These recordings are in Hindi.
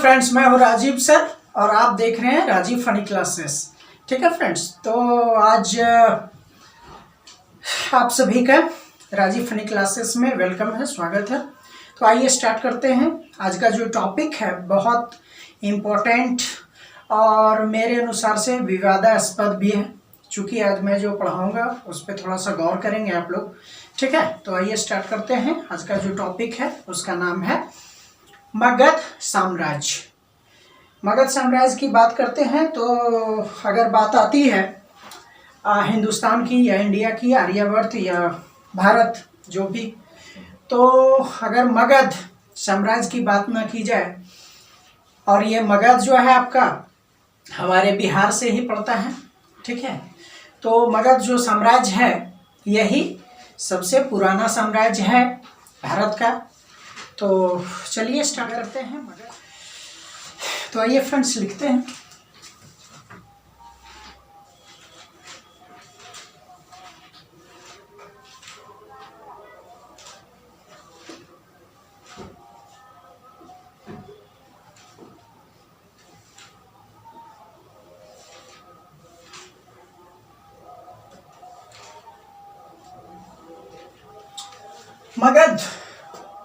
फ्रेंड्स, मैं हूँ राजीव सर और आप देख रहे हैं राजीव फनी क्लासेस। ठीक है फ्रेंड्स, तो आज आप सभी का राजीव फनी क्लासेस में वेलकम है, स्वागत है। तो आइए स्टार्ट करते हैं। आज का जो टॉपिक है बहुत इम्पोर्टेंट और मेरे अनुसार से विवादास्पद भी है, चूँकि आज मैं जो पढ़ाऊँगा उस पर थोड़ा सा गौर करेंगे आप लोग। ठीक है, तो आइए स्टार्ट करते हैं। आज का जो टॉपिक है उसका नाम है मगध साम्राज्य। मगध साम्राज्य की बात करते हैं तो अगर बात आती है हिंदुस्तान की या इंडिया की, आर्यवर्त या भारत जो भी, तो अगर मगध साम्राज्य की बात ना की जाए, और ये मगध जो है आपका हमारे बिहार से ही पड़ता है। ठीक है, तो मगध जो साम्राज्य है यही सबसे पुराना साम्राज्य है भारत का। तो चलिए स्टार्ट करते हैं। तो आइए फ्रेंड्स लिखते हैं। मगध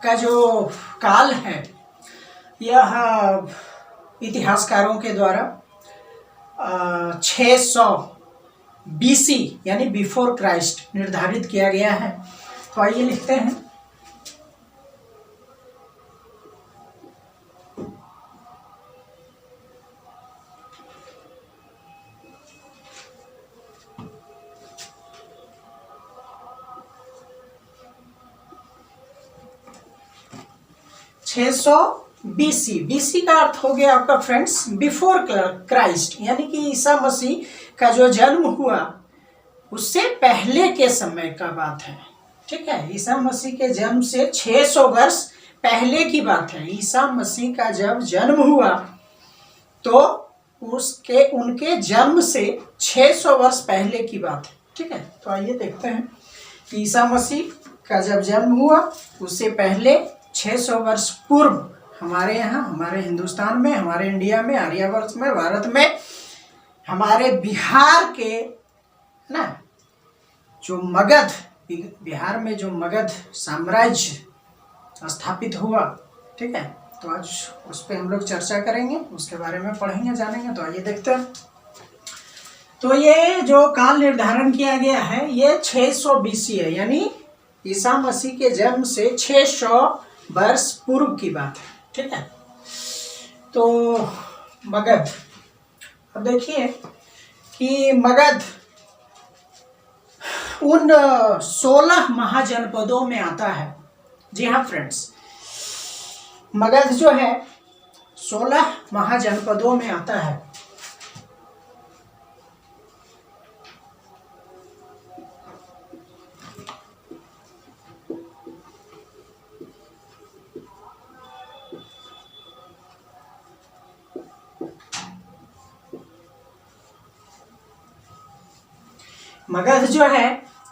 का जो काल है यह इतिहासकारों के द्वारा 600 BC यानी बिफोर क्राइस्ट निर्धारित किया गया है। तो आइए लिखते हैं। BC का अर्थ हो गया आपका फ्रेंड्स बिफोर क्राइस्ट, यानी कि ईसा मसीह का जो जन्म हुआ उससे पहले के समय का बात है। ठीक है, ईसा मसीह के जन्म से 600 वर्ष पहले की बात है। ईसा मसीह का जब जन्म हुआ तो उनके जन्म से 600 वर्ष पहले की बात है। ठीक है, तो आइए देखते हैं कि ईसा मसीह का जब जन्म हुआ उससे पहले 600 वर्ष पूर्व हमारे यहाँ, हमारे हिंदुस्तान में, हमारे इंडिया में, आर्यवर्त में, भारत में, हमारे बिहार के ना जो मगध, बिहार में जो मगध साम्राज्य स्थापित हुआ। ठीक है, तो आज उस पर हम लोग चर्चा करेंगे, उसके बारे में पढ़ेंगे, जानेंगे। तो आइए देखते हैं। तो ये जो काल निर्धारण किया गया है ये 600 BC है, यानी ईसा मसीह के जन्म से 600 वर्ष पूर्व की बात है। ठीक है, तो मगध, अब देखिए कि मगध उन 16 महाजनपदों में आता है। जी हाँ फ्रेंड्स, मगध जो है 16 महाजनपदों में आता है। मगध जो है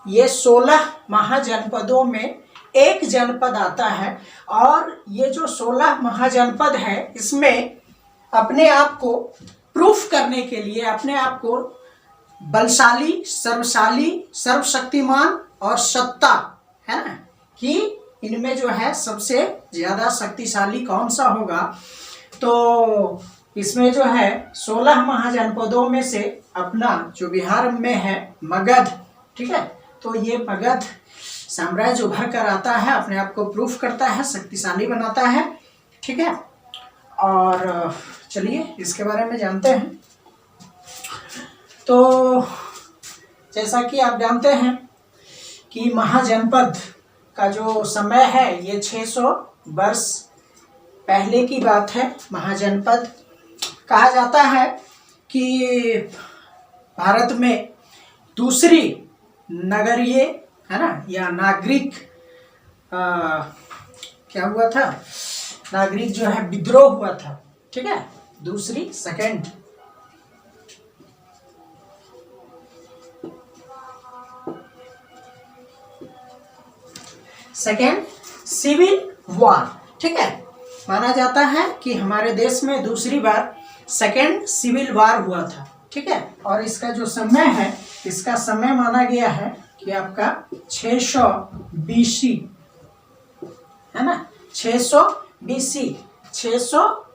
ये 16 महाजनपदों में एक जनपद आता है, और ये जो 16 महाजनपद है इसमें अपने आप को प्रूफ करने के लिए, अपने आप को बलशाली, सर्वशाली, सर्वशक्तिमान और सत्ता है ना, कि इनमें जो है सबसे ज़्यादा शक्तिशाली कौन सा होगा। तो इसमें जो है 16 महाजनपदों में से अपना जो बिहार में है मगध। ठीक है, तो ये मगध साम्राज्य उभर कर आता है, अपने आप को प्रूफ करता है, शक्तिशाली बनाता है। ठीक है, और चलिए इसके बारे में जानते हैं। तो जैसा कि आप जानते हैं कि महाजनपद का जो समय है ये 600 वर्ष पहले की बात है। महाजनपद कहा जाता है कि भारत में दूसरी नगरीय है ना या नागरिक क्या हुआ था, नागरिक जो है विद्रोह हुआ था। ठीक है, दूसरी सेकेंड सिविल वॉर। ठीक है, माना जाता है कि हमारे देश में दूसरी बार सेकेंड सिविल वार हुआ था। ठीक है, और इसका जो समय है, इसका समय माना गया है कि आपका 600 BC है ना, 600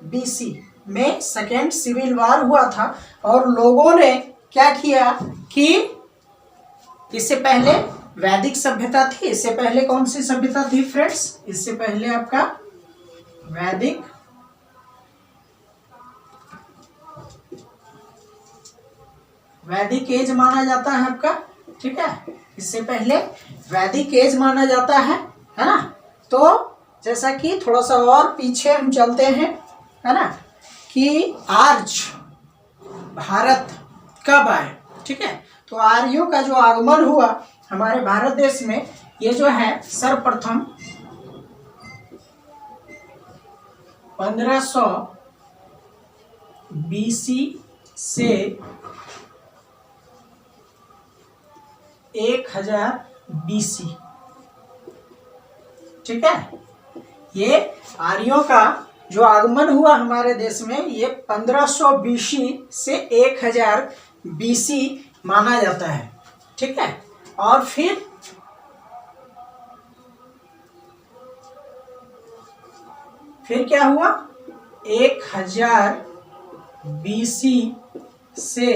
BC में सेकेंड सिविल वार हुआ था। और लोगों ने क्या किया कि इससे पहले वैदिक सभ्यता थी। इससे पहले कौन सी सभ्यता थी फ्रेंड्स? इससे पहले आपका वैदिक एज माना जाता है आपका। ठीक है, इससे पहले वैदिक एज माना जाता है ना। तो जैसा कि थोड़ा सा और पीछे हम चलते हैं, है ना, कि आर्य भारत कब आए। ठीक है, तो आर्यों का जो आगमन हुआ हमारे भारत देश में, ये जो है सर्वप्रथम 1500 BC से 1000 BC। ठीक है, ये आर्यों का जो आगमन हुआ हमारे देश में, ये 1500 BC से 1000 BC माना जाता है। ठीक है, और फिर क्या हुआ? 1000 BC से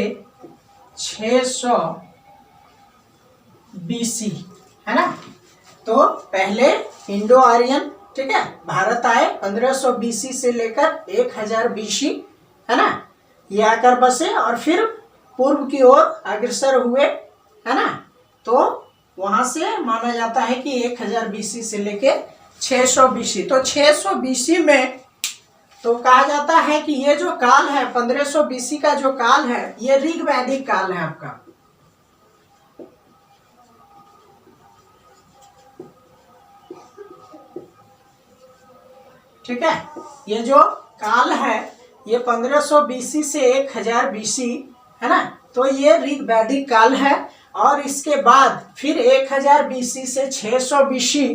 600 BC, है ना। तो पहले इंडो आर्यन, ठीक है, भारत आए 1500 BC से लेकर 1000 BC, है ना, ये आकर बसे और फिर पूर्व की ओर अग्रसर हुए, है ना। तो वहां से माना जाता है कि 1000 BC से लेके 600 BC। तो 600 BC में तो कहा जाता है कि ये जो काल है 1500 BC का जो काल है, ये ऋग वैदिक काल है आपका। ठीक है, ये जो काल है ये 1500 BC से 1000 BC, है ना। तो ये ऋग वैदिक काल है। और इसके बाद फिर 1000 BC से 600 BC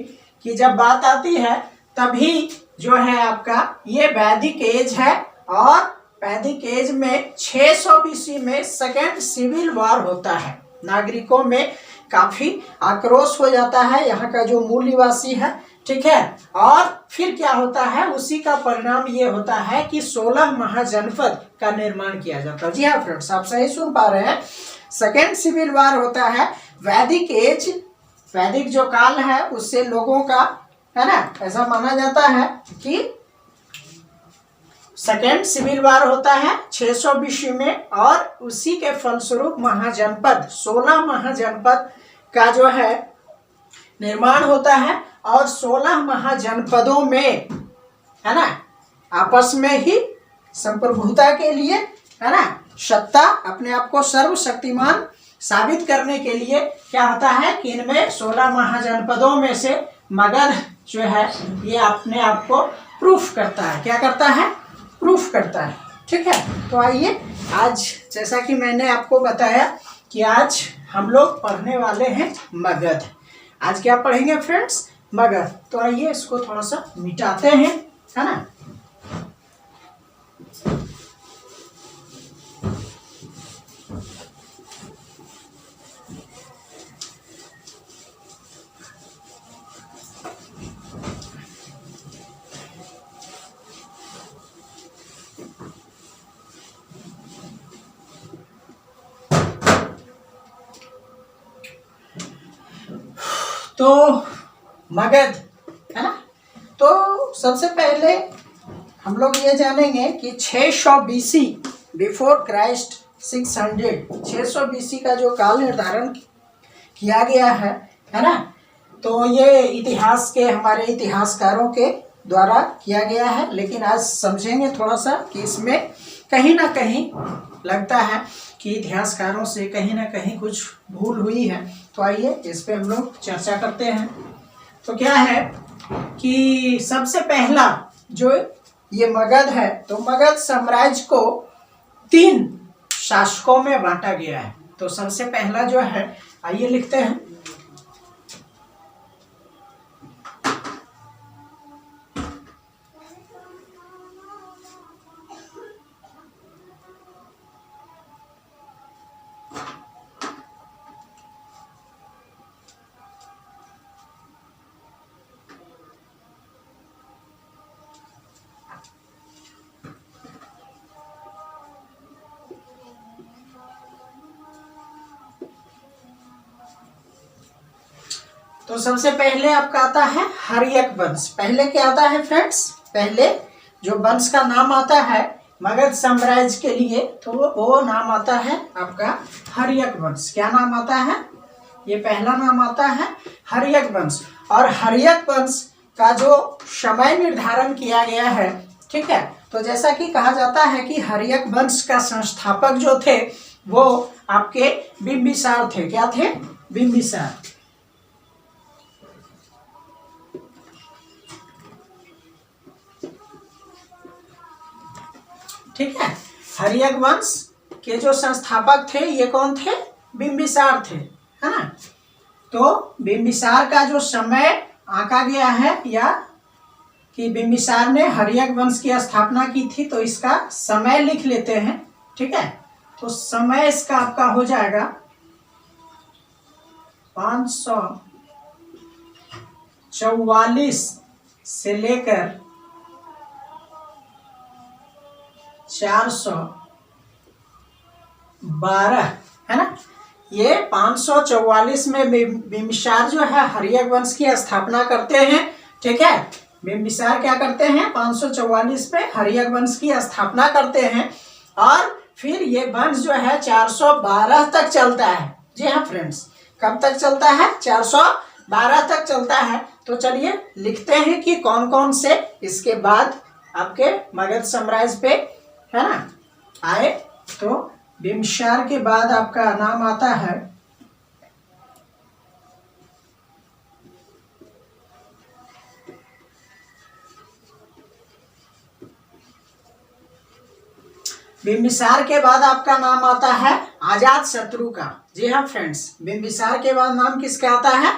की जब बात आती है, तभी जो है आपका ये वैदिक एज है। और वैदिक एज में 600 BC में सेकेंड सिविल वार होता है। नागरिकों में काफी आक्रोश हो जाता है, यहाँ का जो मूल निवासी है। ठीक है, और फिर क्या होता है, उसी का परिणाम ये होता है कि 16 महाजनपद का निर्माण किया जाता है। जी हाँ फ्रेंड्स, आप सही सुन पा रहे हैं। सेकेंड सिविल वार होता है। वैदिक एज, वैदिक जो काल है उससे लोगों का, है ना, ऐसा माना जाता है कि सेकेंड सिविल वार होता है 600 BC में। और उसी के फलस्वरूप महाजनपद, 16 महाजनपद का जो है निर्माण होता है। और 16 महाजनपदों में, है ना, आपस में ही संप्रभुता के लिए, है ना, सत्ता, अपने आप को सर्वशक्तिमान साबित करने के लिए क्या होता है कि इनमें 16 महाजनपदों में से मगध जो है ये अपने आप को प्रूफ करता है। क्या करता है? प्रूफ करता है। ठीक है, तो आइए आज, जैसा कि मैंने आपको बताया कि आज हम लोग पढ़ने वाले हैं मगध। आज क्या पढ़ेंगे फ्रेंड्स? मगध। तो आइए इसको थोड़ा सा मिटाते हैं, है ना। तो मगध, है ना। तो सबसे पहले हम लोग ये जानेंगे कि 600 BC बिफोर क्राइस्ट 600 BC का जो काल निर्धारण किया गया है ना। तो ये इतिहास के, हमारे इतिहासकारों के द्वारा किया गया है। लेकिन आज समझेंगे थोड़ा सा कि इसमें कहीं ना कहीं लगता है कि इतिहासकारों से कहीं ना कहीं कुछ भूल हुई है। तो आइए इस पे हम लोग चर्चा करते हैं। तो क्या है कि सबसे पहला जो ये मगध है, तो मगध साम्राज्य को 3 शासकों में बांटा गया है। तो सबसे पहला जो है, आइए लिखते हैं, तो सबसे पहले आपका आता है हर्यक वंश। पहले क्या आता है फ्रेंड्स, पहले जो वंश का नाम आता है मगध साम्राज्य के लिए, तो वो नाम आता है आपका हर्यक वंश। क्या नाम आता है, ये पहला नाम आता है हर्यक वंश। और हर्यक वंश का जो समय निर्धारण किया गया है, ठीक है, तो जैसा कि कहा जाता है कि हर्यक वंश का संस्थापक जो थे वो आपके बिंबिसार थे। क्या थे, बिंबिसार। ठीक है, हर्यक वंश के जो संस्थापक थे ये कौन थे, बिंबिसार थे, है ना। तो बिंबिसार का जो समय आंका गया है, या कि बिंबिसार ने हर्यक वंश की स्थापना की थी, तो इसका समय लिख लेते हैं। ठीक है, तो समय इसका आपका हो जाएगा 544 से लेकर 412, है ना। ये 544 में बिंबिसार जो है हर्यक वंश की स्थापना करते हैं। ठीक है, बिंबिसार क्या करते हैं, 544 में हर्यक वंश की स्थापना करते हैं, और फिर ये वंश जो है 412 तक चलता है। जी हाँ फ्रेंड्स, कब तक चलता है, 412 तक चलता है। तो चलिए लिखते हैं कि कौन कौन से इसके बाद आपके मगध साम्राज्य पे, है ना, आए। तो बिंबिसार के बाद आपका नाम आता है बिंबिसार के बाद आपका नाम आता है अजात शत्रु का। जी हाँ फ्रेंड्स, बिंबिसार के बाद नाम किसका आता है,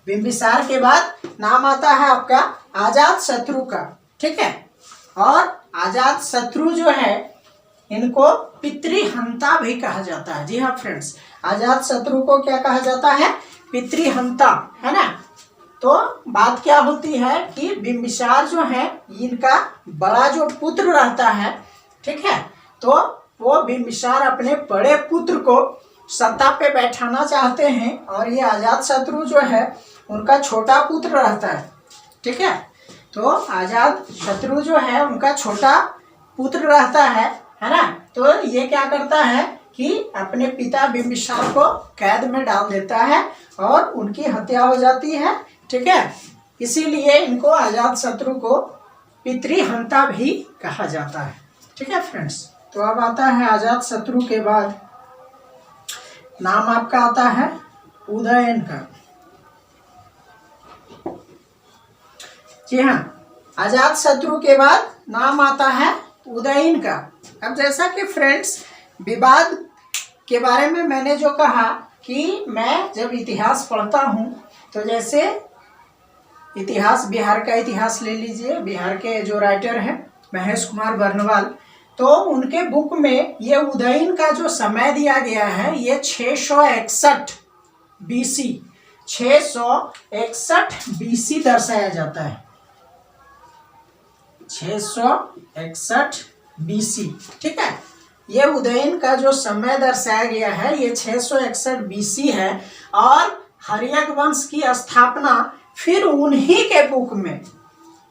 बिंबिसार के बाद नाम आता है आपका अजात शत्रु का। ठीक है, और अजात शत्रु जो है इनको पितृहंता भी कहा जाता है। जी हाँ फ्रेंड्स, अजात शत्रु को क्या कहा जाता है, पितृहंता, है ना। तो बात क्या होती है कि बिंबिसार जो है इनका बड़ा जो पुत्र रहता है, ठीक है, तो वो बिंबिसार अपने बड़े पुत्र को सत्ता पे बैठाना चाहते हैं, और ये अजात शत्रु जो है उनका छोटा पुत्र रहता है। ठीक है, तो अजात शत्रु जो है उनका छोटा पुत्र रहता है ना। तो ये क्या करता है कि अपने पिता बिंबिसार को कैद में डाल देता है और उनकी हत्या हो जाती है। ठीक है, इसीलिए इनको अजात शत्रु को पितृहंता भी कहा जाता है। ठीक है फ्रेंड्स, तो अब आता है अजात शत्रु के बाद नाम आपका आता है उदयन का। जी हाँ, अजात शत्रु के बाद नाम आता है उदयन का। अब जैसा कि फ्रेंड्स विवाद के बारे में मैंने जो कहा कि मैं जब इतिहास पढ़ता हूँ, तो जैसे इतिहास, बिहार का इतिहास ले लीजिए, बिहार के जो राइटर हैं महेश कुमार बर्नवाल, तो उनके बुक में ये उदयन का जो समय दिया गया है ये 661 BC, 661 BC दर्शाया जाता है, 661 BC। ठीक है, ये उदयन का जो समय दर्शाया गया है ये 661 BC है। और हर्यक वंश की स्थापना फिर उन्हीं के बुक में,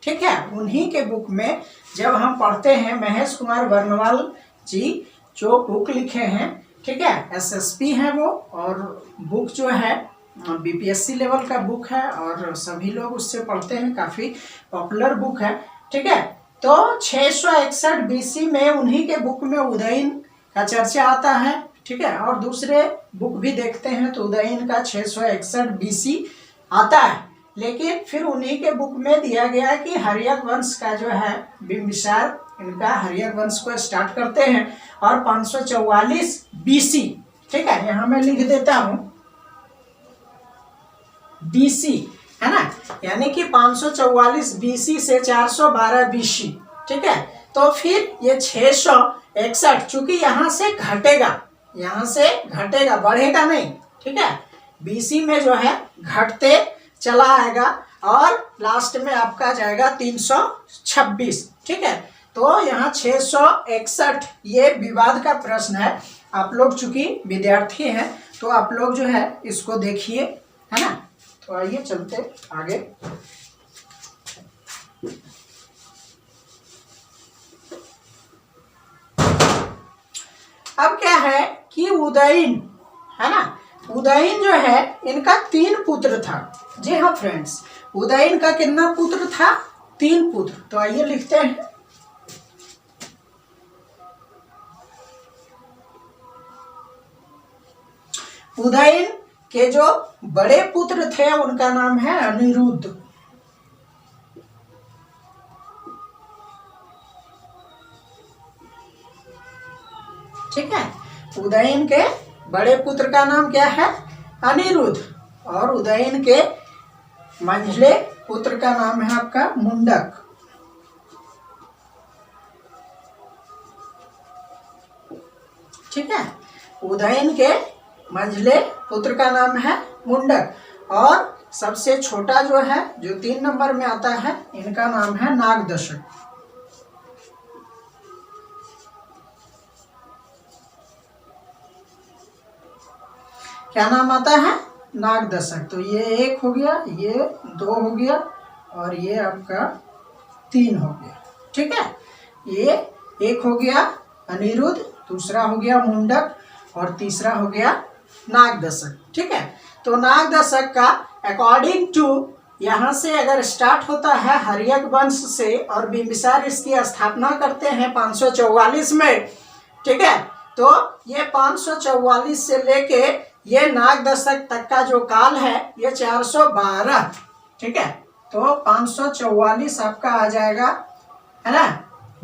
ठीक है, उन्हीं के बुक में जब हम पढ़ते हैं, महेश कुमार बर्नवाल जी जो बुक लिखे हैं, ठीक है, SSP है वो, और बुक जो है BPSC लेवल का बुक है और सभी लोग उससे पढ़ते हैं, काफ़ी पॉपुलर बुक है। ठीक है, तो 661 BC में उन्हीं के बुक में उदयन का चर्चा आता है। ठीक है, और दूसरे बुक भी देखते हैं तो उदयन का 661 BC आता है, लेकिन फिर उन्हीं के बुक में दिया गया कि हर्यक वंश का जो है बिंबिसार इनका हर्यक वंश को स्टार्ट करते हैं और 544 BC, ठीक है, यहाँ मैं लिख देता हूँ BC, है ना, यानी कि 544 BC से 412 BC। ठीक है, तो फिर ये 661, चूंकि यहाँ से घटेगा, यहाँ से घटेगा, बढ़ेगा नहीं। ठीक है, BC में जो है घटते चला आएगा और लास्ट में आपका जाएगा 326। ठीक है, तो यहाँ 661, ये विवाद का प्रश्न है। आप लोग चूंकि विद्यार्थी हैं तो आप लोग जो है इसको देखिए, है ना। तो आइए चलते आगे। अब क्या है कि उदयन है ना, उदयन जो है इनका 3 पुत्र था। जी हाँ फ्रेंड्स, उदयन का कितना पुत्र था? 3 पुत्र। तो आइए लिखते हैं। उदयन के जो बड़े पुत्र थे उनका नाम है अनिरुद्ध। ठीक है, उदयन के बड़े पुत्र का नाम क्या है? अनिरुद्ध। और उदयन के मंझले पुत्र का नाम है आपका मुंडक। ठीक है, उदयन के मंझले पुत्र का नाम है मुंडक। और सबसे छोटा जो है, जो 3 नंबर में आता है, इनका नाम है नागदशक। क्या नाम आता है? नागदशक। तो ये 1 हो गया, ये 2 हो गया, और ये आपका 3 हो गया। ठीक है, ये 1 हो गया अनिरुद्ध, दूसरा हो गया मुंडक, और तीसरा हो गया नागदशक। ठीक है, तो नागदशक का अकॉर्डिंग टू, यहाँ से अगर स्टार्ट होता है हर्यक वंश से, और बिंबिसार इसकी स्थापना करते हैं 544 में। ठीक है, तो ये 544 से लेके ये नागदशक तक का जो काल है ये 412। ठीक है, तो 544 आपका आ जाएगा, है ना,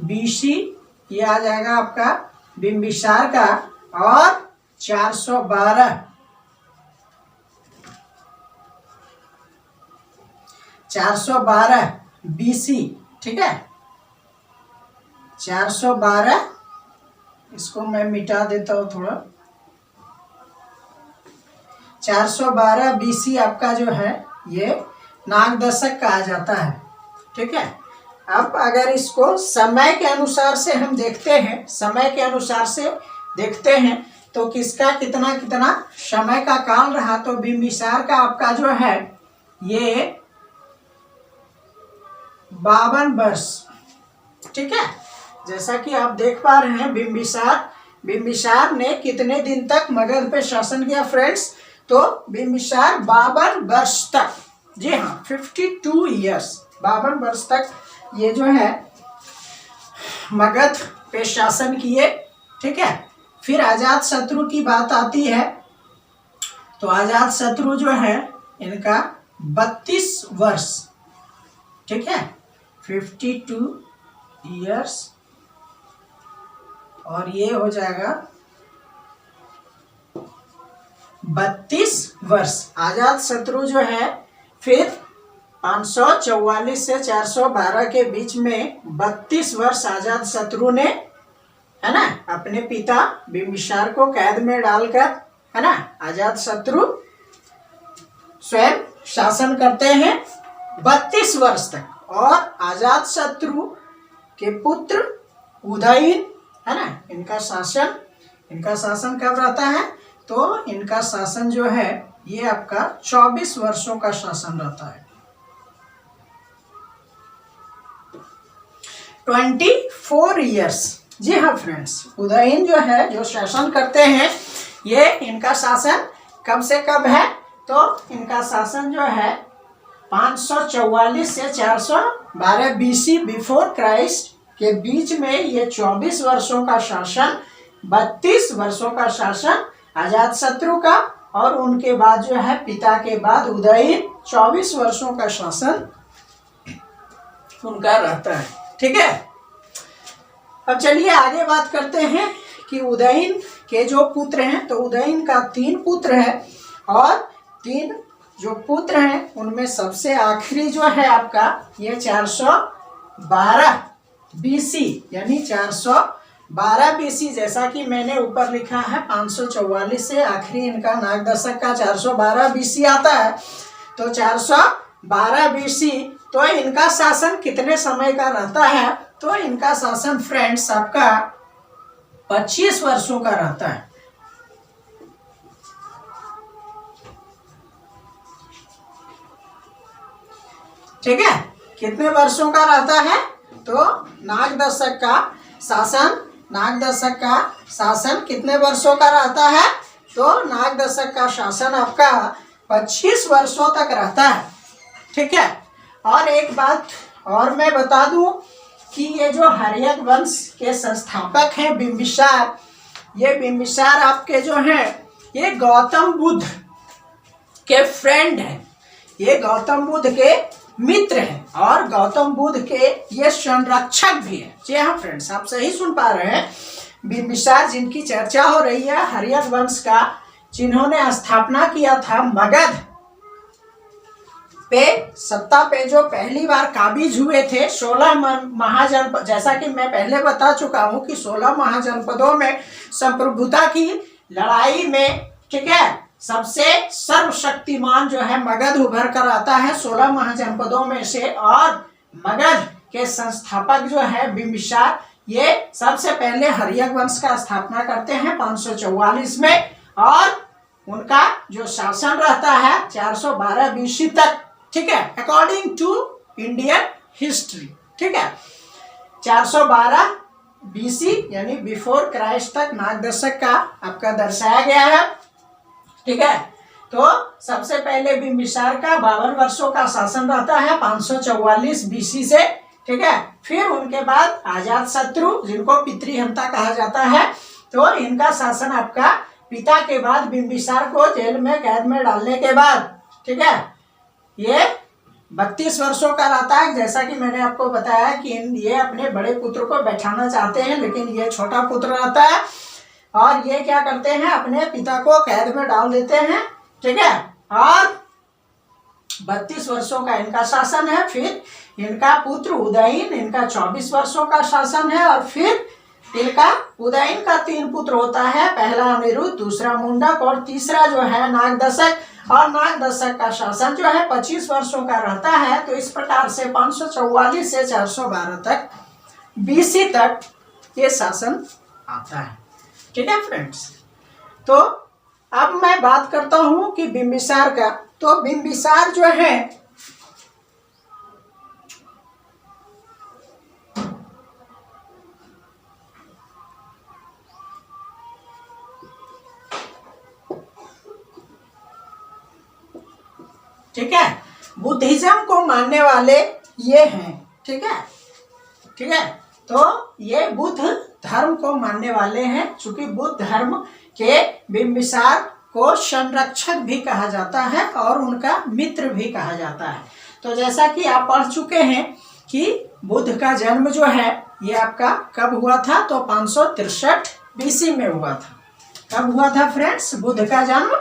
बीसी, ये आ जाएगा आपका बिंबिसार का, और 412 बीसी। ठीक है, 412, इसको मैं मिटा देता हूँ थोड़ा। 412 बीसी आपका जो है ये नागदशक कहा जाता है। ठीक है, अब अगर इसको समय के अनुसार से हम देखते हैं, समय के अनुसार से देखते हैं तो किसका कितना कितना समय का काल रहा, तो बिंबिसार का आपका जो है ये 52 वर्ष। ठीक है, जैसा कि आप देख पा रहे हैं, बिंबिसार ने कितने दिन तक मगध पे शासन किया फ्रेंड्स? तो बिंबिसार 52 वर्ष तक, जी हाँ 52 ईयर्स, 52 वर्ष तक ये जो है मगध पे शासन किए। ठीक है, फिर अजात शत्रु की बात आती है, तो अजात शत्रु जो है इनका 32 वर्ष। ठीक है, 52 ईयर्स, और ये हो जाएगा 32 वर्ष। अजात शत्रु जो है फिर 544 से 412 के बीच में 32 वर्ष अजात शत्रु ने, है ना, अपने पिता बिंबिसार को कैद में डालकर, है ना, अजात शत्रु स्वयं शासन करते हैं 32 वर्ष तक। और अजात शत्रु के पुत्र उदयन, है ना, इनका शासन कब रहता है? तो इनका शासन जो है ये आपका 24 वर्षों का शासन रहता है। 24 ईयर्स। जी हाँ फ्रेंड्स, उदयन जो है, जो शासन करते हैं, ये इनका शासन कब से कब है? तो इनका शासन जो है 544 से 412 बीसी बिफोर क्राइस्ट के बीच में ये 24 वर्षों का शासन, 32 वर्षों का शासन अजात शत्रु का, और उनके बाद जो है पिता के बाद उदयन 24 वर्षों का शासन उनका रहता है। ठीक है, अब चलिए आगे बात करते हैं कि उदयन के जो पुत्र हैं, तो उदयन का 3 पुत्र है, और 3 जो पुत्र हैं उनमें सबसे आखिरी जो है आपका ये 412 बीसी, यानी 412 बीसी, जैसा कि मैंने ऊपर लिखा है 544 से आखिरी इनका नागदशक का 412 बीसी आता है। तो 412 बीसी, तो इनका शासन कितने समय का रहता है? तो इनका शासन फ्रेंड्स आपका 25 वर्षों का रहता है। ठीक है, कितने वर्षों का रहता है? तो नागदशक का शासन कितने वर्षों का रहता है? तो नागदशक का शासन आपका 25 वर्षों तक रहता है। ठीक है, और एक बात और मैं बता दूं कि ये जो हर्यक वंश के संस्थापक हैं बिंबिसार, ये बिंबिसार आपके जो हैं ये गौतम बुद्ध के फ्रेंड हैं, ये गौतम बुद्ध के मित्र हैं और गौतम बुद्ध के ये संरक्षक भी हैं। जी हाँ फ्रेंड्स, आप सही सुन पा रहे हैं। बिंबिसार जिनकी चर्चा हो रही है, हर्यक वंश का, जिन्होंने स्थापना किया था मगध पे सत्ता पे जो पहली बार काबिज हुए थे 16 महाजनपद, जैसा कि मैं पहले बता चुका हूं कि 16 महाजनपदों में संप्रभुता की लड़ाई में, ठीक है, सबसे सर्वशक्तिमान जो है मगध उभर कर आता है 16 महाजनपदों में से। और मगध के संस्थापक जो है बिंबिसार, ये सबसे पहले हर्यक वंश का स्थापना करते हैं 544 में, और उनका जो शासन रहता है 412 बीसी तक। ठीक है, अकॉर्डिंग टू इंडियन हिस्ट्री। ठीक है, 412 बीसी यानी बिफोर क्राइस्ट तक नागदशक का आपका दर्शाया गया है। ठीक है, तो सबसे पहले बिंबिसार का 52 वर्षों का शासन रहता है 544 बीसी से। ठीक है, फिर उनके बाद अजातशत्रु, जिनको पितृहंता कहा जाता है, तो इनका शासन आपका पिता के बाद बिंबिसार को जेल में कैद में डालने के बाद, ठीक है, ये 32 वर्षों का रहता है। जैसा कि मैंने आपको बताया कि ये अपने बड़े पुत्र को बैठाना चाहते हैं, लेकिन ये छोटा पुत्र रहता है और ये क्या करते हैं, अपने पिता को कैद में डाल देते हैं। ठीक है, और 32 वर्षों का इनका शासन है। फिर इनका पुत्र उदयन, इनका 24 वर्षों का शासन है। और फिर इनका उदयन का 3 पुत्र होता है, पहला अनिरुद्ध, दूसरा मुंडक और तीसरा जो है नागदशक। और नागदशक का शासन जो है 25 वर्षों का रहता है। तो इस प्रकार से 544 से 412 तक बीसी तक ये शासन आता है। ठीक है फ्रेंड्स, तो अब मैं बात करता हूं कि बिंबिसार का। तो बिंबिसार जो है ठीक है, बुद्धिज्म को मानने वाले ये हैं। ठीक है, ठीक है, तो ये बुद्ध धर्म को मानने वाले हैं। चूंकि बुद्ध धर्म के बिंबिसार को संरक्षक भी कहा जाता है और उनका मित्र भी कहा जाता है। तो जैसा कि आप पढ़ चुके हैं कि बुद्ध का जन्म जो है ये आपका कब हुआ था? तो 563 बीसी में हुआ था। कब हुआ था फ्रेंड्स बुद्ध का जन्म?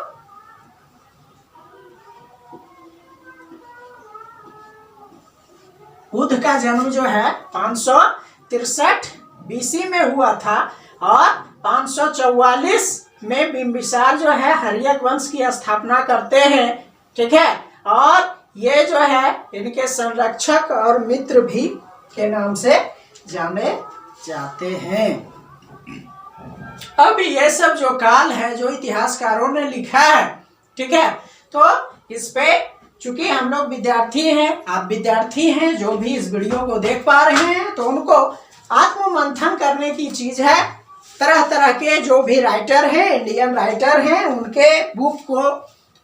बुद्ध का जन्म जो है 563 बीसी में हुआ था और 544 में बिंबिसार जो है हर्यक वंश की स्थापना करते हैं। ठीक है, और ये जो है इनके संरक्षक और मित्र भी के नाम से जाने जाते हैं। अब ये सब जो काल है जो इतिहासकारों ने लिखा है, ठीक है, तो इस पे चूंकि हम लोग विद्यार्थी हैं, आप विद्यार्थी हैं, जो भी इस वीडियो को देख पा रहे हैं, तो उनको आत्ममंथन करने की चीज है। तरह तरह के जो भी राइटर हैं, इंडियन राइटर हैं, उनके बुक को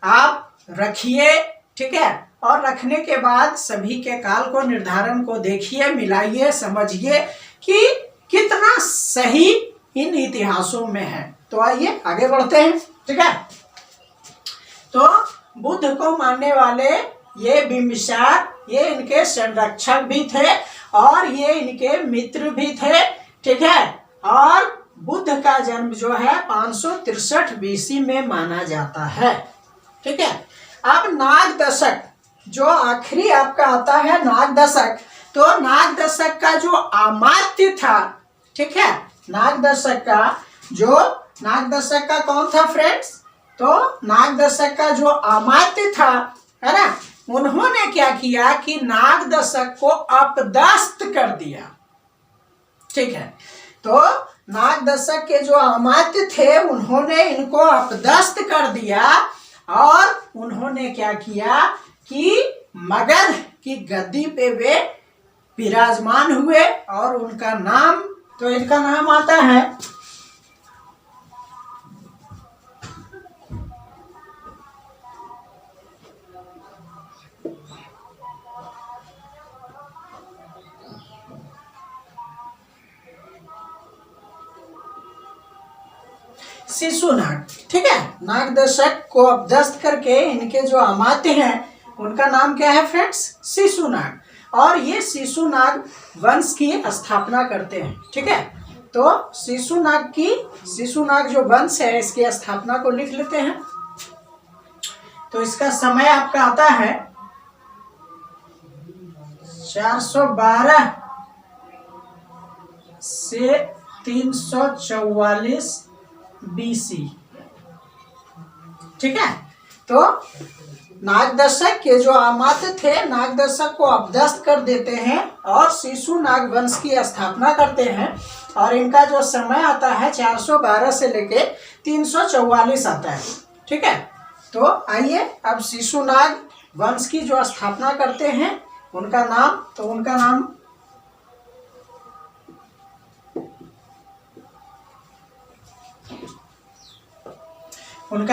आप रखिए। ठीक है, और रखने के बाद सभी के काल को निर्धारण को देखिए, मिलाइए, समझिए कि कितना सही इन इतिहासों में है। तो आइए आगे बढ़ते हैं। ठीक है, तो बुद्ध को मानने वाले ये बिंबिसार, ये इनके संरक्षक भी थे और ये इनके मित्र भी थे। ठीक है, और बुद्ध का जन्म जो है 563 बीसी में माना जाता है। ठीक है, अब नागदशक जो आखिरी आपका आता है नागदशक, तो नागदशक का जो अमात्य था, ठीक है, नागदशक का कौन था फ्रेंड्स? तो नागदशक का जो अमात्य था, है ना, उन्होंने क्या किया कि नागदशक को अपदस्थ कर दिया। ठीक है, तो नागदशक के जो अमात्य थे उन्होंने इनको अपदस्थ कर दिया और उन्होंने क्या किया कि मगध की गद्दी पे वे विराजमान हुए और उनका नाम, तो इनका नाम आता है शिशुनाग। ठीक है, नागदर्शक को अपदस्थ करके इनके जो अमात्य हैं उनका नाम क्या है फ्रेंड्स? शिशुनाग। और ये शिशुनाग वंश की स्थापना करते हैं। ठीक है, तो शिशुनाग जो वंश है इसकी स्थापना को लिख लेते हैं। तो इसका समय आपका आता है 412 से 344 BC। ठीक है, तो नागदर्शक के जो अमात्य थे नागदर्शक को अपदस्थ कर देते हैं और शिशुनाग वंश की स्थापना करते हैं और इनका जो समय आता है 412 से लेके 344 आता है। ठीक है, तो आइए अब शिशुनाग वंश की जो स्थापना करते हैं उनका नाम, तो उनका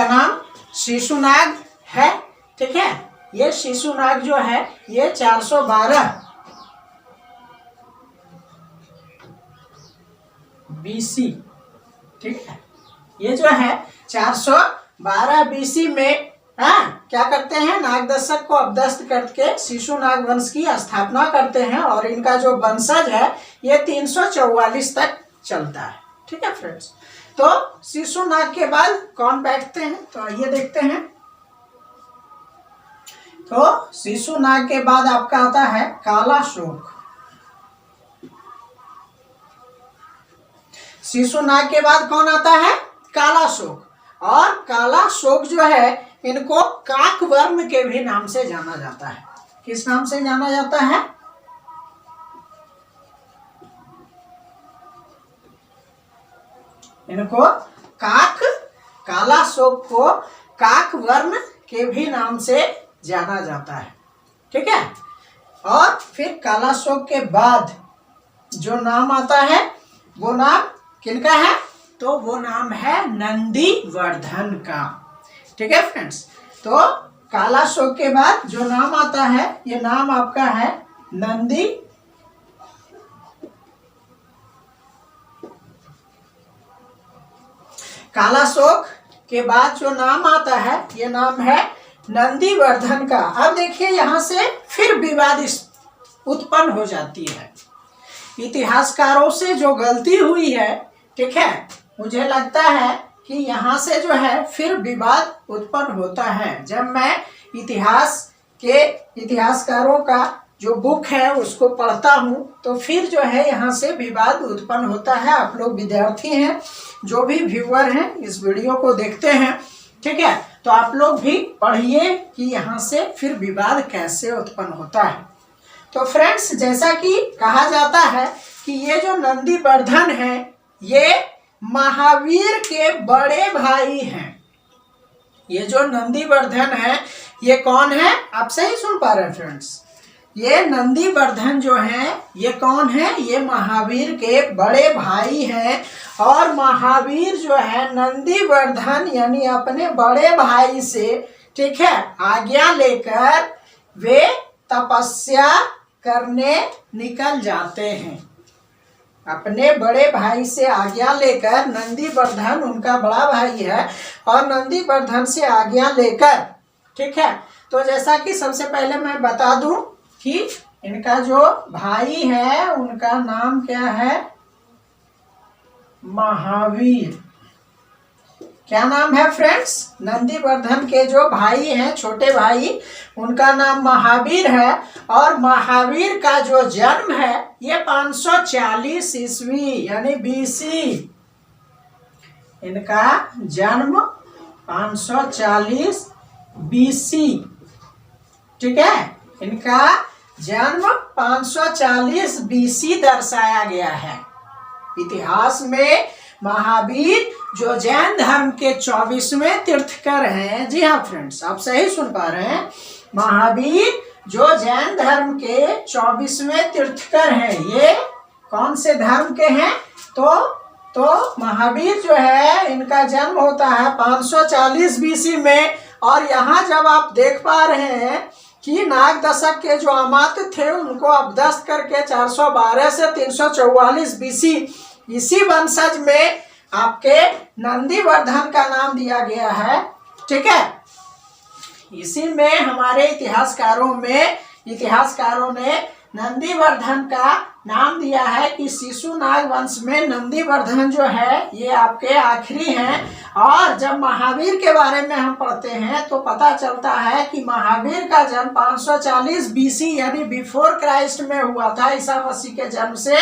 नाम शिशुनाग है। ठीक है, ये शिशुनाग जो है ये 412 BC। ठीक है, ये जो है 412 BC में क्या करते हैं? नागदर्शक को अपदस्थ करके शिशुनाग वंश की स्थापना करते हैं और इनका जो वंशज है ये 344 तक चलता है। ठीक है फ्रेंड्स, तो शिशुनाग के बाद कौन बैठते हैं? तो आइए देखते हैं। तो शिशुनाग के बाद आपका आता है कालाशोक। शिशुनाग के बाद कौन आता है? कालाशोक। और कालाशोक जो है इनको काकवर्म के भी नाम से जाना जाता है। किस नाम से जाना जाता है? इनको कालाशोक को काकवर्म के भी नाम से जाना जाता है। ठीक है, और फिर कालाशोक के बाद जो नाम आता है वो नाम किनका है? तो वो नाम है नंदीवर्धन का। ठीक है फ्रेंड्स, तो कालाशोक के बाद जो नाम आता है ये नाम आपका है कालाशोक के बाद जो नाम आता है ये नाम है नंदीवर्धन का। अब देखिए यहाँ से फिर विवाद उत्पन्न हो जाती है। इतिहासकारों से जो गलती हुई है, ठीक है, मुझे लगता है कि यहाँ से जो है फिर विवाद उत्पन्न होता है। जब मैं इतिहासकारों का जो बुक है उसको पढ़ता हूँ तो फिर जो है यहाँ से विवाद उत्पन्न होता है। आप लोग विद्यार्थी हैं, जो भी व्यूअर हैं इस वीडियो को देखते हैं, ठीक है, तो आप लोग भी पढ़िए कि यहाँ से फिर विवाद कैसे उत्पन्न होता है। तो फ्रेंड्स, जैसा कि कहा जाता है कि ये जो नंदीवर्धन है ये महावीर के बड़े भाई हैं। ये जो नंदीवर्धन है ये कौन है? आप सही सुन पा रहे हैं फ्रेंड्स, ये नंदीवर्धन जो है ये कौन है? ये महावीर के बड़े भाई हैं। और महावीर जो है नंदीवर्धन यानी अपने बड़े भाई से, ठीक है, आज्ञा लेकर वे तपस्या करने निकल जाते हैं। अपने बड़े भाई से आज्ञा लेकर, नंदीवर्धन उनका बड़ा भाई है और नंदीवर्धन से आज्ञा लेकर, ठीक है, तो जैसा कि सबसे पहले मैं बता दूं कि इनका जो भाई है उनका नाम क्या है? महावीर। क्या नाम है फ्रेंड्स? नंदीवर्धन के जो भाई हैं, छोटे भाई, उनका नाम महावीर है। और महावीर का जो जन्म है ये 540 ईस्वी यानी BC। इनका जन्म 540 BC, ठीक है, इनका जन्म 540 BC दर्शाया गया है इतिहास में। महावीर जो जैन धर्म के 24वें तीर्थकर हैं, जी हाँ फ्रेंड्स, आप सही सुन पा रहे हैं, महावीर जो जैन धर्म के 24वें तीर्थकर हैं, ये कौन से धर्म के हैं? तो महावीर जो है इनका जन्म होता है 540 बीसी में। और यहाँ जब आप देख पा रहे हैं कि नाग दशक के जो अमात्य थे उनको अपदस्थ करके 412 से 344 बीसी इसी वंशज में आपके नंदीवर्धन का नाम दिया गया है। ठीक है, इसी में हमारे इतिहासकारों ने नंदीवर्धन का नाम दिया है कि शिशुनाग वंश में नंदीवर्धन जो है ये आपके आखिरी हैं। और जब महावीर के बारे में हम पढ़ते हैं तो पता चलता है कि महावीर का जन्म 540 बीसी यानी बिफोर क्राइस्ट में हुआ था, ईसा मसीह के जन्म से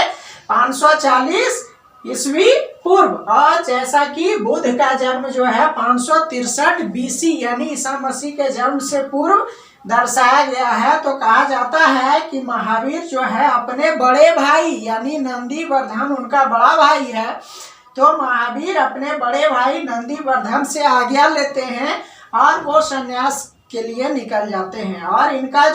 540 ईस्वी पूर्व। और जैसा कि बुद्ध का जन्म जो है 563 बीसी यानी ईसा मसीह के जन्म से पूर्व दर्शाया गया है। तो कहा जाता है कि महावीर जो है अपने बड़े भाई यानी नंदीवर्धन उनका बड़ा भाई है, तो महावीर अपने बड़े भाई नंदीवर्धन से आज्ञा लेते हैं और वो संन्यास के लिए निकल जाते हैं। और इनका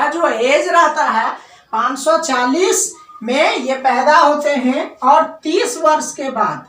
जो एज रहता है 540 में ये पैदा होते हैं और 30 वर्ष के बाद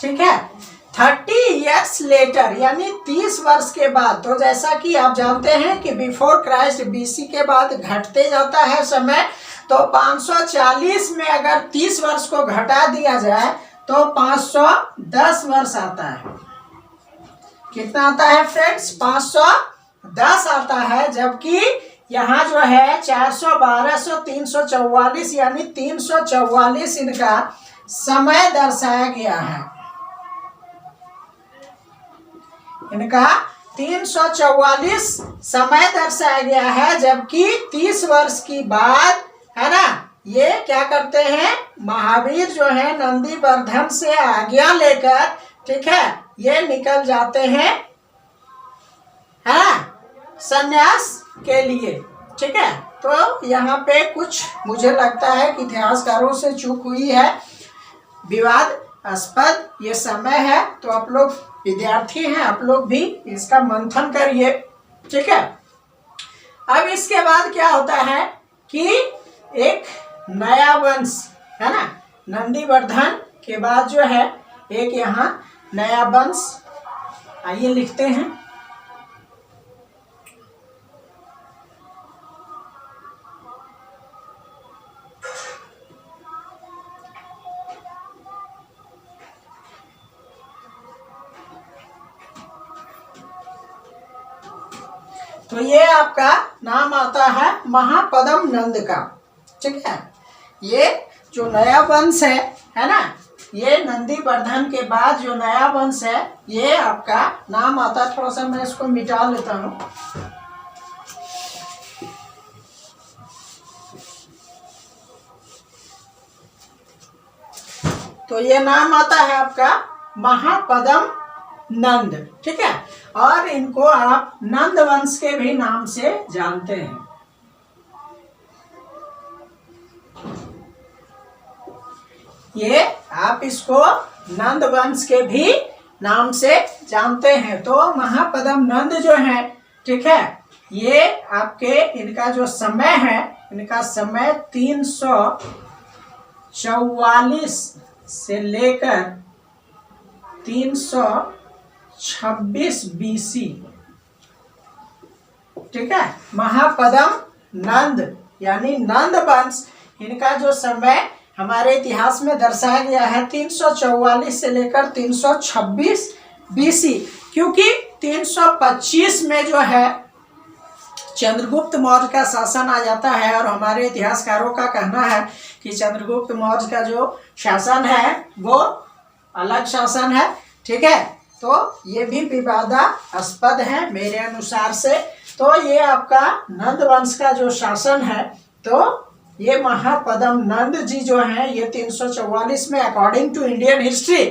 ठीक है 30 ईयर्स लेटर यानी 30 वर्ष के बाद। तो जैसा कि आप जानते हैं कि बिफोर क्राइस्ट बीसी के बाद घटते जाता है समय, तो 540 में अगर 30 वर्ष को घटा दिया जाए तो 510 वर्ष आता है। कितना आता है फ्रेंड्स? 510 आता है। जबकि यहाँ जो है 412 से 344 यानी 344 इनका समय दर्शाया गया है। इनका 344 समय दर्शाया गया है। जबकि 30 वर्ष की बाद है ना, ये क्या करते हैं, महावीर जो है नंदीवर्धन से आज्ञा लेकर, ठीक है, ये निकल जाते हैं संन्यास के लिए। ठीक है, तो यहाँ पे कुछ मुझे लगता है कि इतिहासकारों से चूक हुई है, विवादास्पद ये समय है। तो आप लोग विद्यार्थी हैं, आप लोग भी इसका मंथन करिए। ठीक है, अब इसके बाद क्या होता है कि एक नया वंश है ना, नंदीवर्धन के बाद जो है एक यहाँ नया वंश, आइए लिखते हैं। तो ये आपका नाम आता है महापद्म नंद का। ठीक है, ये जो नया वंश है ना, ये नंदीवर्धन के बाद जो नया वंश है ये आपका नाम आता है। थोड़ा सा मैं इसको मिटा लेता हूँ। तो ये नाम आता है आपका महापद्म नंद। ठीक है, और इनको आप नंद वंश के भी नाम से जानते हैं। ये आप इसको नंद वंश के भी नाम से जानते हैं। तो महापद्म नंद जो है, ठीक है, ये आपके इनका जो समय है, इनका समय 344 से लेकर 326 बीसी। ठीक है, महापद्म नंद यानी नंद वंश, इनका जो समय हमारे इतिहास में दर्शाया गया है 344 से लेकर 326 बीसी। क्योंकि 325 में जो है चंद्रगुप्त मौर्य का शासन आ जाता है, और हमारे इतिहासकारों का कहना है कि चंद्रगुप्त मौर्य का जो शासन है वो अलग शासन है। ठीक है, तो ये भी विवादास्पद है मेरे अनुसार से। तो ये आपका नंद वंश का जो शासन है, तो ये महापद्म नंद जी जो हैं ये 344 में according to Indian history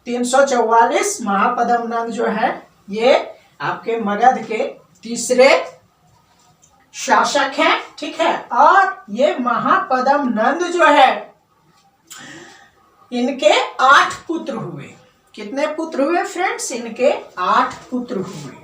344 Mahapadma Nanda जो है ये आपके मगध के तीसरे शासक हैं, ठीक है। और ये महापद्म नंद जो है, इनके 8 पुत्र हुए। कितने पुत्र हुए फ्रेंड्स? इनके 8 पुत्र हुए।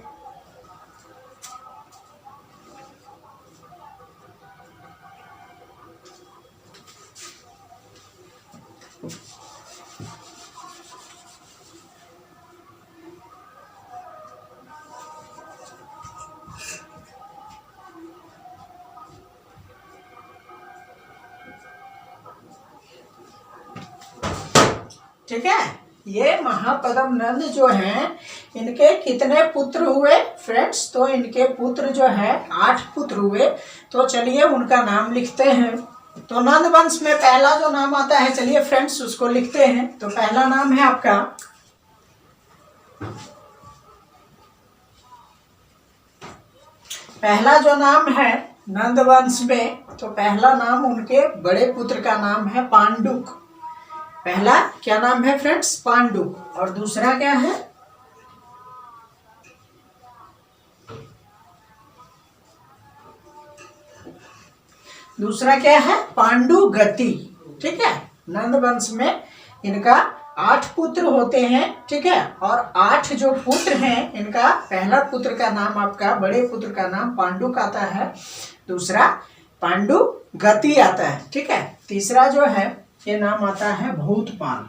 ठीक है, ये महापद्म नंद जो हैं, इनके कितने पुत्र हुए फ्रेंड्स? तो इनके पुत्र जो है 8 पुत्र हुए। तो चलिए उनका नाम लिखते हैं। तो नंद वंश में पहला जो नाम आता है, चलिए फ्रेंड्स उसको लिखते हैं। तो पहला नाम है आपका पहला जो नाम है नंद वंश में, तो पहला नाम उनके बड़े पुत्र का नाम है पांडुक। पहला क्या नाम है फ्रेंड्स? पांडुक। और दूसरा क्या है? दूसरा क्या है? पांडुगति। ठीक है, नंद वंश में इनका 8 पुत्र होते हैं। ठीक है, और 8 जो पुत्र हैं, इनका पहला पुत्र का नाम, आपका बड़े पुत्र का नाम पांडुक आता है। दूसरा पांडुगति आता है। ठीक है, तीसरा जो है ये नाम आता है भूतपाल।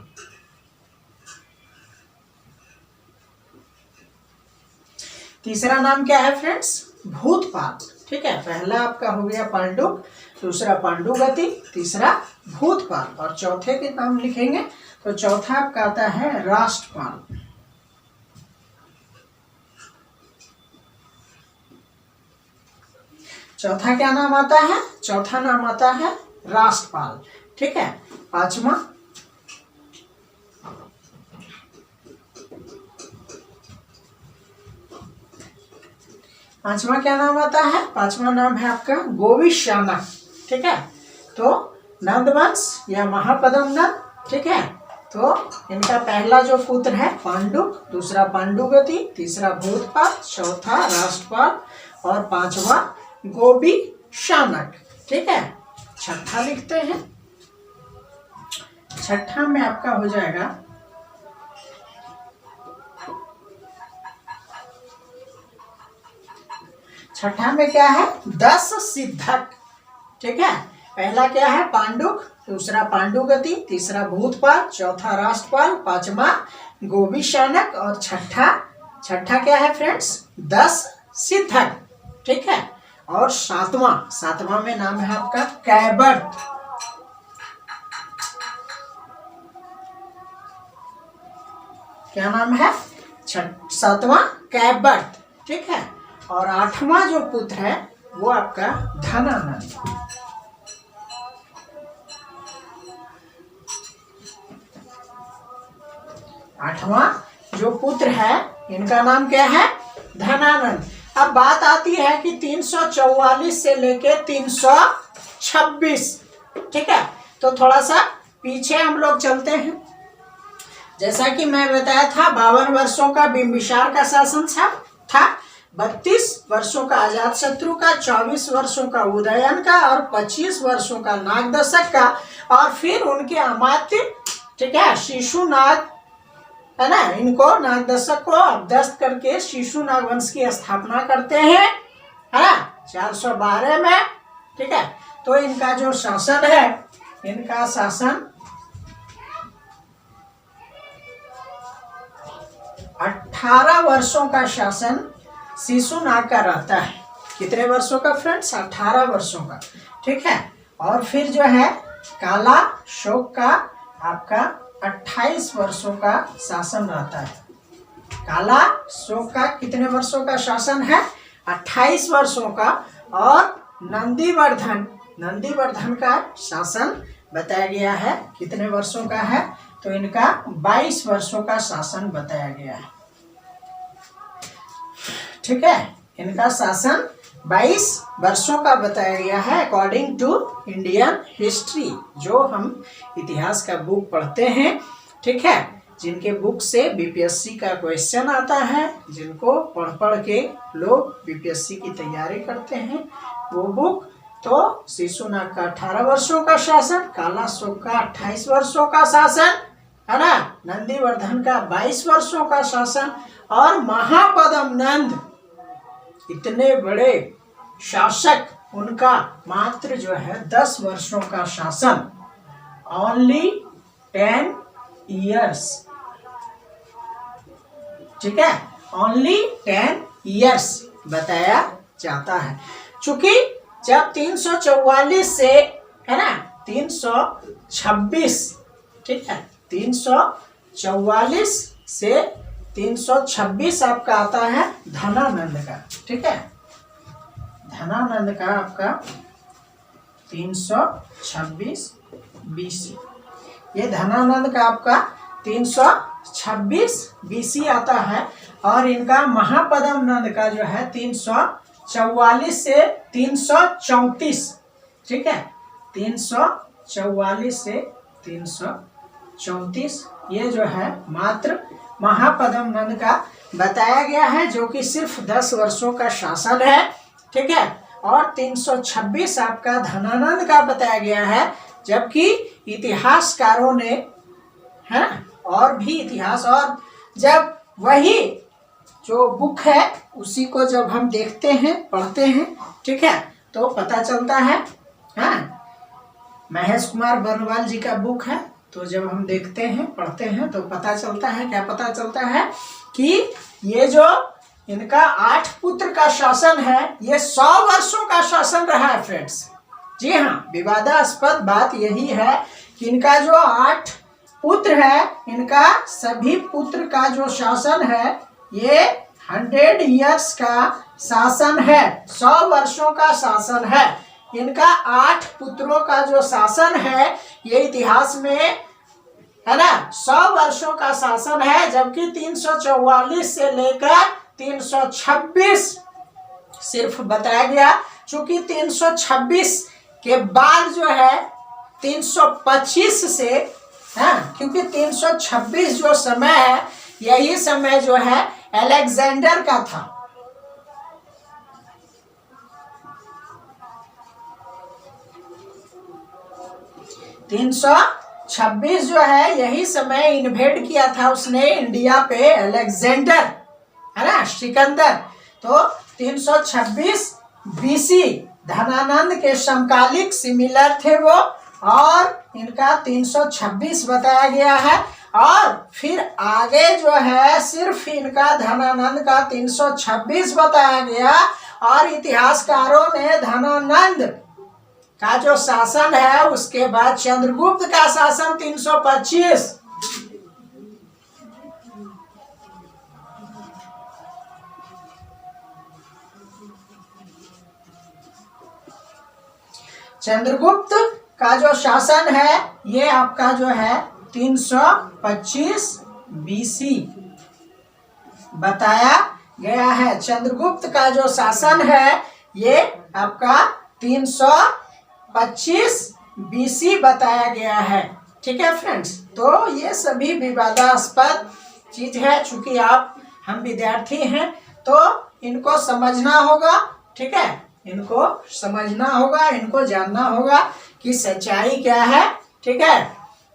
तीसरा नाम क्या है फ्रेंड्स? भूतपाल। ठीक है, पहला आपका हो गया पांडुक, दूसरा पांडुगति, तीसरा भूतपाल। और चौथे के नाम लिखेंगे तो चौथा आपका आता है राष्ट्रपाल। चौथा क्या नाम आता है? चौथा नाम आता है राष्ट्रपाल। ठीक है, पांचवा क्या नाम आता है? पांचवा नाम है आपका गोविशानक। ठीक है, तो नंदवंश या महापद्म नंद। ठीक है, तो इनका पहला जो पुत्र है पांडुक, दूसरा पांडुगति, तीसरा भूतपाल, चौथा राष्ट्रपाल और पांचवा गोविशानक। ठीक है, छठा लिखते हैं। छठा में आपका हो जाएगा छठा में क्या है? 10 सिद्धक। ठीक है, पहला क्या है? पांडुक, दूसरा पांडुगति, तीसरा भूतपाल, चौथा राष्ट्रपाल, पांचवा गोविशानक और छठा क्या है फ्रेंड्स? 10 सिद्धक। ठीक है, और सातवां में नाम है आपका कैवर्त। क्या नाम है? सातवां कैवर्त। ठीक है, और आठवां जो पुत्र है वो आपका धनानंद। आठवां जो पुत्र है, इनका नाम क्या है? धनानंद। अब बात आती है कि 344 से लेके 326। ठीक है, तो थोड़ा सा पीछे हम लोग चलते हैं। जैसा कि मैं बताया था, 52 वर्षों का बिंबिसार का शासन था, 32 वर्षों का अजातशत्रु का, 24 वर्षों का उदयन का और 25 वर्षों का नागदशक का। और फिर उनके अमात्य, ठीक है, शिशुनाग है ना, इनको नागदशक को अपदस्त करके शिशुनाग वंश की स्थापना करते हैं, है ना, 412 में। ठीक है, तो इनका जो शासन है, इनका शासन 18 वर्षों का शासन शिशुनाग का रहता है। कितने वर्षों का फ्रेंड्स? 18 वर्षों का। ठीक है, और फिर जो है काला शोक का आपका 28 वर्षों का शासन रहता है। काला शोक का कितने वर्षों का शासन है? 28 वर्षों का। और नंदीवर्धन का शासन बताया गया है, कितने वर्षों का है? तो इनका 22 वर्षों का शासन बताया गया है। ठीक है, इनका शासन 22 वर्षों का बताया गया है अकॉर्डिंग टू इंडियन हिस्ट्री, जो हम इतिहास का बुक पढ़ते हैं। ठीक है, जिनके बुक से बीपीएससी का क्वेश्चन आता है, जिनको पढ़ पढ़ के लोग बीपीएससी की तैयारी करते हैं, वो बुक तो शिशुनाग का 18 वर्षों का शासन, कालाशोक का 28 वर्षों का शासन, है ना, नंदीवर्धन का 22 वर्षों का शासन, और महापद्म नंद इतने बड़े शासक, उनका मात्र जो है 10 वर्षों का शासन, ओनली 10 years, ठीक है, ओनली 10 years बताया जाता है। चूंकि जब 344 से, है ना, 326, ठीक है, 344 से 326 आपका आता है धनानंद का, ठीक है, धनानंद का आपका 326 BC, ये धनानंद का आपका 326 BC आता है। और इनका महापद्म नंद का जो है 344 से 334, ठीक है, 344 से 334 ये जो है मात्र महापद्म नंद का बताया गया है, जो कि सिर्फ 10 वर्षों का शासन है, ठीक है। और 326 आपका धनानंद का बताया गया है, जबकि इतिहासकारों ने, है, और भी इतिहास, और जब वही जो बुक है उसी को जब हम देखते हैं, पढ़ते हैं, ठीक है, तो पता चलता है, हाँ, महेश कुमार बर्नवाल जी का बुक है, तो जब हम देखते हैं, पढ़ते हैं, तो पता चलता है, क्या पता चलता है कि ये जो इनका 8 पुत्र का शासन है, ये 100 वर्षों का शासन रहा है फ्रेंड्स। जी हाँ, विवादास्पद बात यही है कि इनका जो 8 पुत्र है, इनका सभी पुत्र का जो शासन है ये 100 years का शासन है, 100 वर्षों का शासन है। इनका 8 पुत्रों का जो शासन है ये इतिहास में, है ना, 100 वर्षों का शासन है, जबकि 344 से लेकर 326 सिर्फ बताया गया। चूंकि 326 के बाद जो है 325 से, हाँ, क्योंकि 326 जो समय है यही समय जो है अलेक्जेंडर का था। तीन 326 जो है यही समय इन्वेड किया था उसने इंडिया पे, अलेक्जेंडर, है ना, सिकंदर। तो 326 BC धनानंद के समकालिक सिमिलर थे वो, और इनका 326 बताया गया है। और फिर आगे जो है सिर्फ इनका धनानंद का 326 बताया गया, और इतिहासकारों ने धनानंद का जो शासन है उसके बाद चंद्रगुप्त का शासन 325, चंद्रगुप्त का जो शासन है ये आपका जो है 325 BC बताया गया है। चंद्रगुप्त का जो शासन है ये आपका 325 BC बताया गया है, ठीक है फ्रेंड्स। तो ये सभी विवादास्पद चीज है, चूंकि हम विद्यार्थी हैं तो इनको समझना होगा, ठीक है, इनको समझना होगा, इनको जानना होगा कि सच्चाई क्या है, ठीक है।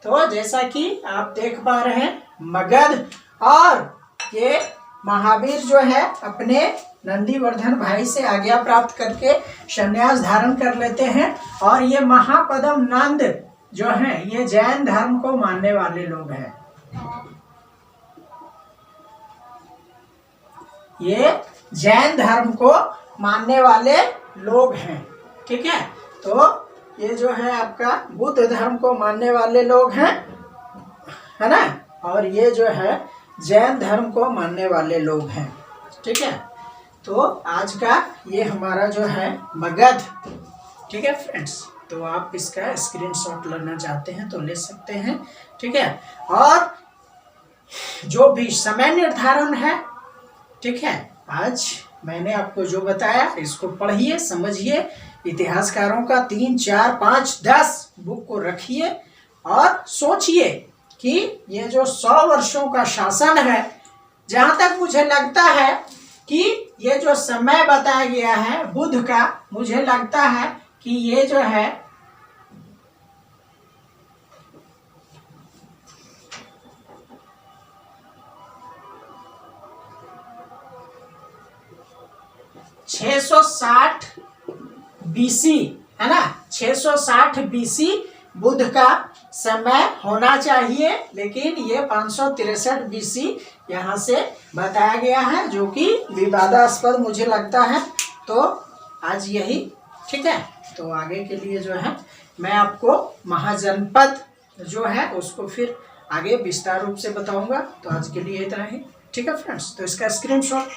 तो जैसा कि आप देख पा रहे हैं, मगध और ये महावीर जो है अपने नंदीवर्धन भाई से आज्ञा प्राप्त करके संन्यास धारण कर लेते हैं, और ये महापद्म नंद जो हैं ये जैन धर्म को मानने वाले लोग हैं। ये जैन धर्म को मानने वाले लोग हैं, ठीक है। तो ये जो है आपका बुद्ध धर्म को मानने वाले लोग हैं, है ना, और ये जो है जैन धर्म को मानने वाले लोग हैं, ठीक है। तो आज का ये हमारा जो है मगध, ठीक है फ्रेंड्स। तो आप इसका स्क्रीनशॉट लेना चाहते हैं तो ले सकते हैं, ठीक है। और जो भी समय निर्धारण है, ठीक है, आज मैंने आपको जो बताया इसको पढ़िए, समझिए, इतिहासकारों का 3, 4, 5, 10 बुक को रखिए और सोचिए कि ये जो 100 वर्षों का शासन है, जहां तक मुझे लगता है कि ये जो समय बताया गया है बुध का, मुझे लगता है कि ये जो है 660 बीसी है ना, 660 बीसी बुध का समय होना चाहिए, लेकिन ये 563 बीसी यहाँ से बताया गया है, जो कि विवादास्पद मुझे लगता है। तो आज यही ठीक है। तो आगे के लिए जो है मैं आपको महाजनपद जो है उसको फिर आगे विस्तार रूप से बताऊंगा। तो आज के लिए इतना ही, ठीक है फ्रेंड्स। तो इसका स्क्रीनशॉट